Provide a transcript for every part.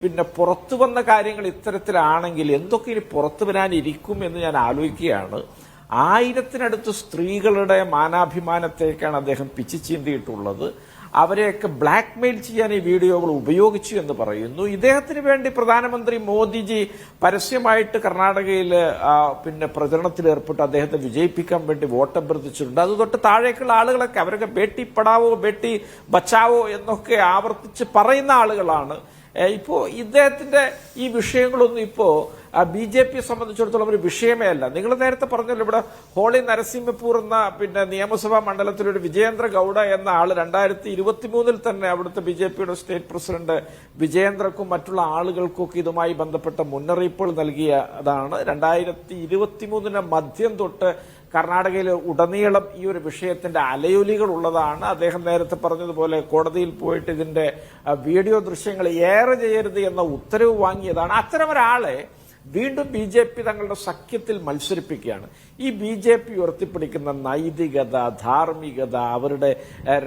പിന്നെ പുറത്തു വന്ന കാര്യങ്ങൾ ഇത്തരത്തിലാണെങ്കിൽ എന്തൊക്കെ ഇനി പുറത്തു വരാനിരിക്കും എന്ന് ഞാൻ ആലോചിക്കുകയാണ്. 1000-നടുത്ത് സ്ത്രീകളുടെ മാനാഭിമാനത്തേക്കാണ് അദ്ദേഹം പിച്ചു ചീന്തിയിട്ടുള്ളത്. അവരെയൊക്കെ ബ്ലാക്ക്മെയിൽ ചെയ്യാൻ ഈ വീഡിയോകൾ ഉപയോഗിച്ചു എന്ന് പറയുന്നു. ഇദ്ദേഹത്തിന് വേണ്ടി പ്രധാനമന്ത്രി മോദിജി പരസ്യമായിട്ട് കർണാടകയിൽ പിന്നെ പ്രചരണത്തിൽ ഏർപ്പെട്ട് അദ്ദേഹത്തെ വിജയിപ്പിക്കാൻ വേണ്ടി വോട്ട് അഭ്യർത്ഥിച്ചിട്ടുണ്ട്. അത് തൊട്ട് താഴേക്കുള്ള ആളുകളൊക്കെ അവരൊക്കെ ബേട്ടി പഠാവോ ബേട്ടി ബച്ചാവോ എന്നൊക്കെ ആവർത്തിച്ച് പറയുന്ന ആളുകളാണ്. ഇപ്പോ ഇദ്ദേഹത്തിന്റെ ഈ വിഷയങ്ങളൊന്നും ഇപ്പോ BJPയെ സംബന്ധിച്ചിടത്തോളം ഒരു വിഷയമേ അല്ല. നിങ്ങൾ നേരത്തെ പറഞ്ഞല്ലോ, ഇവിടെ ഹോളി നരസിംഹപൂർ എന്ന പിന്നെ നിയമസഭാ മണ്ഡലത്തിലൊരു വിജയേന്ദ്ര ഗൌഡ എന്ന ആള് 2023 തന്നെ അവിടുത്തെ BJPയുടെ സ്റ്റേറ്റ് പ്രസിഡന്റ് വിജയേന്ദ്രക്കും മറ്റുള്ള ആളുകൾക്കൊക്കെ ഇതുമായി ബന്ധപ്പെട്ട മുന്നറിയിപ്പുകൾ നൽകിയതാണ്. 2023 മധ്യം തൊട്ട് കർണാടകയിൽ ഉടനീളം ഈ ഒരു വിഷയത്തിന്റെ അലയൊലികൾ ഉള്ളതാണ്. അദ്ദേഹം നേരത്തെ പറഞ്ഞതുപോലെ കോടതിയിൽ പോയിട്ട് ഇതിന്റെ വീഡിയോ ദൃശ്യങ്ങൾ ഏറെ ചെയ്യരുത് എന്ന ഉത്തരവ് വാങ്ങിയതാണ്. അത്തരമൊരാളെ വീണ്ടും BJP തങ്ങളുടെ സഖ്യത്തിൽ മത്സരിപ്പിക്കുകയാണ്. ഈ BJP ഉയർത്തിപ്പിടിക്കുന്ന നൈതികത, ധാർമ്മികത, അവരുടെ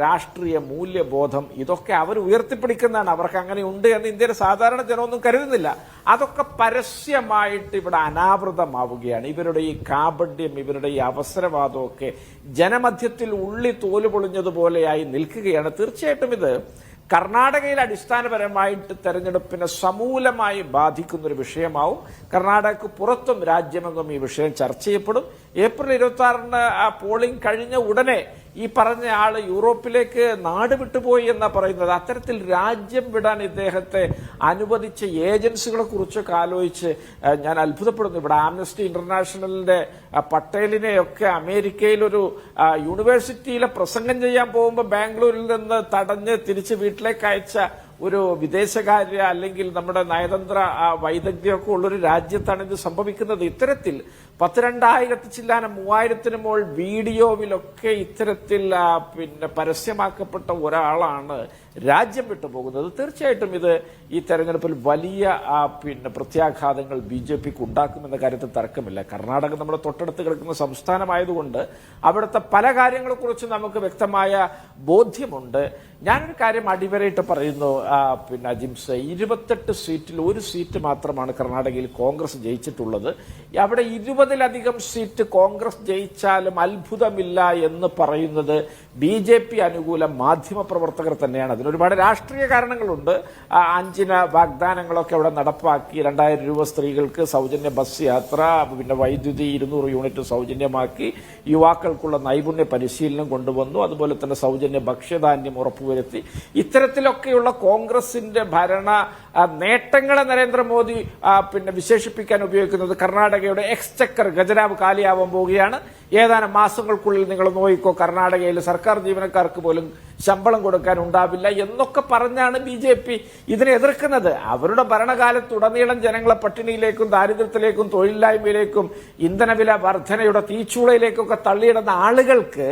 രാഷ്ട്രീയ മൂല്യബോധം, ഇതൊക്കെ അവർ ഉയർത്തിപ്പിടിക്കുന്നതാണ്. അവർക്ക് അങ്ങനെ ഉണ്ട് എന്ന് ഇന്ത്യയിലെ സാധാരണ ജനമൊന്നും കരുതുന്നില്ല. അതൊക്കെ പരസ്യമായിട്ട് ഇവിടെ അനാവൃതമാവുകയാണ്. ഇവരുടെ ഈ കാപഢ്യം, ഇവരുടെ ഈ അവസരവാദമൊക്കെ ജനമധ്യത്തിൽ ഉള്ളി തോല് പൊളിഞ്ഞതുപോലെയായി നിൽക്കുകയാണ്. തീർച്ചയായിട്ടും ഇത് കർണാടകയിൽ അടിസ്ഥാനപരമായിട്ട് തെരഞ്ഞെടുപ്പിനെ സമൂലമായി ബാധിക്കുന്നൊരു വിഷയമാവും. കർണാടകക്ക് പുറത്തും രാജ്യമെങ്ങും ഈ വിഷയം ചർച്ച ചെയ്യപ്പെടും. ഏപ്രിൽ 26-ന് പോളിംഗ് കഴിഞ്ഞ ഉടനെ ഈ പറഞ്ഞ ആള് യൂറോപ്പിലേക്ക് നാട് വിട്ടുപോയി എന്നാ പറയുന്നത്. അത്തരത്തിൽ രാജ്യം വിടാൻ ഇദ്ദേഹത്തെ അനുവദിച്ച ഏജൻസികളെ കുറിച്ചൊക്കെ ആലോചിച്ച് ഞാൻ അത്ഭുതപ്പെടുന്നു. ഇവിടെ ആംനസ്റ്റി ഇന്റർനാഷണലിന്റെ പട്ടേലിനെയൊക്കെ അമേരിക്കയിലൊരു യൂണിവേഴ്സിറ്റിയിലെ പ്രസംഗം ചെയ്യാൻ പോകുമ്പോൾ ബാംഗ്ലൂരിൽ നിന്ന് തടഞ്ഞ് തിരിച്ച് വീട്ടിലേക്ക് അയച്ച ഒരു വിദേശകാര്യ അല്ലെങ്കിൽ നമ്മുടെ നയതന്ത്ര വൈദഗ്ധ്യമൊക്കെ ഉള്ളൊരു രാജ്യത്താണ് ഇത് സംഭവിക്കുന്നത്. ഇത്തരത്തിൽ 12,000 ചില്ലാനം 3000-ന് മുകൾ വീഡിയോവിലൊക്കെ ഇത്തരത്തിൽ പിന്നെ പരസ്യമാക്കപ്പെട്ട ഒരാളാണ് രാജ്യം വിട്ടുപോകുന്നത്. തീർച്ചയായിട്ടും ഇത് ഈ തെരഞ്ഞെടുപ്പിൽ വലിയ പിന്നെ പ്രത്യാഘാതങ്ങൾ BJPക്ക് ഉണ്ടാക്കുമെന്ന കാര്യത്തിൽ തർക്കമില്ല. കർണാടക നമ്മുടെ തൊട്ടടുത്ത് കിടക്കുന്ന സംസ്ഥാനമായതുകൊണ്ട് അവിടുത്തെ പല കാര്യങ്ങളെക്കുറിച്ച് നമുക്ക് വ്യക്തമായ ബോധ്യമുണ്ട്. ഞാനൊരു കാര്യം അടിവരയിട്ട് പറയുന്നു, പിന്നെ അജിംസ്, 28 സീറ്റിൽ 1 സീറ്റ് മാത്രമാണ് കർണാടകയിൽ കോൺഗ്രസ് ജയിച്ചിട്ടുള്ളത്. അവിടെ 20-ലധികം സീറ്റ് കോൺഗ്രസ് ജയിച്ചാലും അത്ഭുതമില്ല എന്ന് പറയുന്നത് BJP അനുകൂല മാധ്യമ പ്രവർത്തകർ തന്നെയാണ്. അതിനൊരുപാട് രാഷ്ട്രീയ കാരണങ്ങളുണ്ട്. 5 വാഗ്ദാനങ്ങളൊക്കെ അവിടെ നടപ്പാക്കി. 2000 രൂപ സ്ത്രീകൾക്ക് സൗജന്യ ബസ് യാത്ര, പിന്നെ വൈദ്യുതി 200 യൂണിറ്റ് സൗജന്യമാക്കി, യുവാക്കൾക്കുള്ള നൈപുണ്യ പരിശീലനം കൊണ്ടുവന്നു, അതുപോലെ തന്നെ സൗജന്യ ഭക്ഷ്യധാന്യം ഉറപ്പുവരുത്തി. ഇത്തരത്തിലൊക്കെയുള്ള കോൺഗ്രസിന്റെ ഭരണ നേട്ടങ്ങളെ നരേന്ദ്രമോദി പിന്നെ വിശേഷിപ്പിക്കാൻ ഉപയോഗിക്കുന്നത് കർണാടകയുടെ എക്സ്ചക്കർ ഖജനാവ് കാലിയാവാൻ പോവുകയാണ്. ഏതാനും മാസങ്ങൾക്കുള്ളിൽ നിങ്ങൾ നോക്കിക്കോ, കർണാടകയിൽ സർക്കാർ ജീവനക്കാർക്ക് പോലും ശമ്പളം കൊടുക്കാൻ ഉണ്ടാവില്ല എന്നൊക്കെ പറഞ്ഞാണ് BJP ഇതിനെ എതിർക്കുന്നത്. അവരുടെ ഭരണകാലത്തുടനീളം ജനങ്ങളെ പട്ടിണിയിലേക്കും ദാരിദ്ര്യത്തിലേക്കും തൊഴിലില്ലായ്മയിലേക്കും ഇന്ധനവില വർധനയുടെ തീച്ചൂളയിലേക്കൊക്കെ തള്ളിയിടുന്ന ആളുകൾക്ക്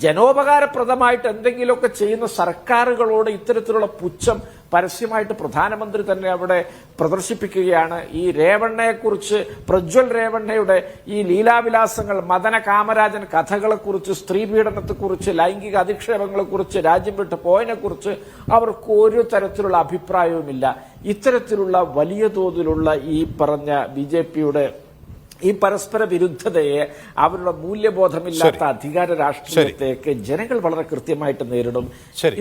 ജനോപകാരപ്രദമായിട്ട് എന്തെങ്കിലുമൊക്കെ ചെയ്യുന്ന സർക്കാരുകളോട് ഇത്തരത്തിലുള്ള പുച്ഛം പരസ്യമായിട്ട് പ്രധാനമന്ത്രി തന്നെ അവിടെ പ്രദർശിപ്പിക്കുകയാണ്. ഈ രേവണ്ണയെക്കുറിച്ച്, പ്രജ്വൽ രേവണ്ണയുടെ ഈ ലീലാവിലാസങ്ങൾ, മദന കാമരാജൻ കഥകളെക്കുറിച്ച്, സ്ത്രീപീഡനത്തെക്കുറിച്ച്, ലൈംഗിക അധിക്ഷേപങ്ങളെക്കുറിച്ച്, രാജ്യം വിട്ട് പോയതിനെക്കുറിച്ച് അവർക്ക് ഒരു തരത്തിലുള്ള അഭിപ്രായവുമില്ല. ഇത്തരത്തിലുള്ള വലിയ തോതിലുള്ള ഈ പറഞ്ഞ BJPയുടെ ഈ പരസ്പര വിരുദ്ധതയെ, അവരുടെ മൂല്യബോധമില്ലാത്ത അധികാര രാഷ്ട്രീയത്തേക്ക് ജനങ്ങൾ വളരെ കൃത്യമായിട്ട് നേരിടും.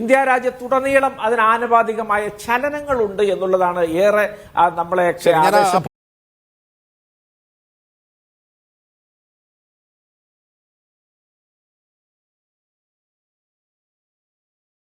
ഇന്ത്യ രാജ്യത്തുടനീളം അതിന് ആനുപാതികമായ ചലനങ്ങളുണ്ട് എന്നുള്ളതാണ് ഏറെ നമ്മളെ